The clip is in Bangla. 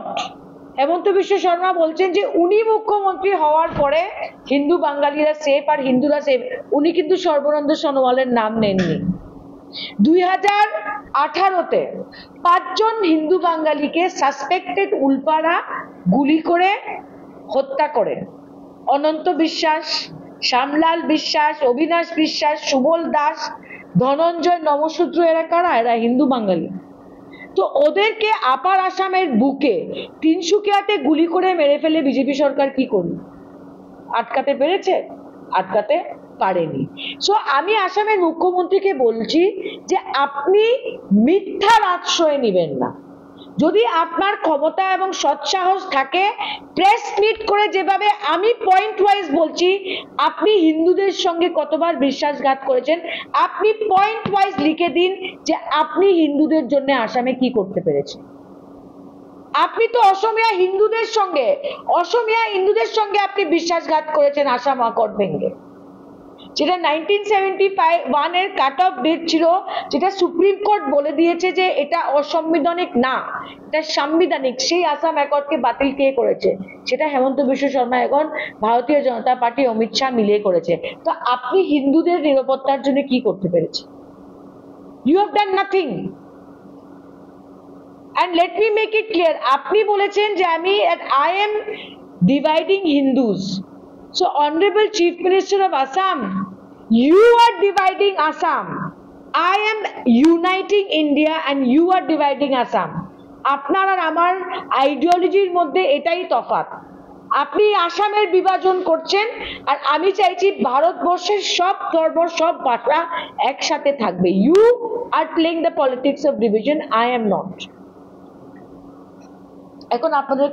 নোট, হেমন্ত বিশ্ব শর্মা বলছেন যে উনি মুখ্যমন্ত্রী হওয়ার পরে হিন্দু বাঙালিরা সেফ আর হিন্দুরা সেফ। উনি কিন্তু সর্বানন্দ সোনোয়ালের নাম নেননি। 2018-তে 5 জন হিন্দু বাঙালিকে সাসপেক্টেড উল্পারা গুলি করে হত্যা করেন। অনন্ত বিশ্বাস, শ্যামলাল বিশ্বাস, অবিনাশ বিশ্বাস, সুবল দাস, ধনঞ্জয় নমশূদ্র, এরা কারা? এরা হিন্দু বাঙালি। তো ওদেরকে আপার আসামের বুকে তিনসুকিয়াতে গুলি করে মেরে ফেলে বিজেপি সরকার কি করল? আটকাতে পেরেছে? আটকাতে পারেনি। সো আমি আসামের মুখ্যমন্ত্রীকে বলছি যে আপনি মিথ্যার আশ্রয় নেবেন না। যদি আপনার ক্ষমতা এবং সৎসাহস থাকে, প্রেস মিট করে যেভাবে আমি পয়েন্ট ওয়াইজ বলছি আপনি হিন্দুদের সঙ্গে কতবার বিশ্বাসঘাত করেছেন, আপনি পয়েন্ট ওয়াইজ লিখে দিন যে আপনি হিন্দুদের জন্য আসামে কি করতে পেরেছেন। আপনি তো অসমিয়া হিন্দুদের সঙ্গে আপনি বিশ্বাসঘাত করেছেন আসাম আকর্ড ভেঙে, যেটা 1971 এর কাট অফ ডেট ছিল, যেটা সুপ্রিম কোর্ট বলে দিয়েছে যে এটা অসাংবিধানিক না, এটা সাংবিধানিক। সেই আসাম অ্যাকর্ডকে বাতিল কে করেছে? সেটা হেমন্ত বিশ্ব শর্মা এখন ভারতীয় জনতা পার্টি অমিত শাহ মিলিয়ে করেছে। তো আপনি হিন্দুদের নিরাপত্তার জন্য কি করতে পেরেছেন? You have done nothing. And let me make it clear, আপনি বলেছেন যে I am dividing Hindus. So Honorable Chief Minister of Assam, you are dividing Assam. I am uniting India and you are dividing Assam. আপনার আর আমার আইডিওলজির মধ্যে এটাই তফাৎ। আপনি আসামের বিভাজন করছেন আর আমি চাইছি ভারতবর্ষের সব ধর্ম সব ভাষা একসাথে থাকবে। You are playing the politics of division, I am not. এখন আপনাদের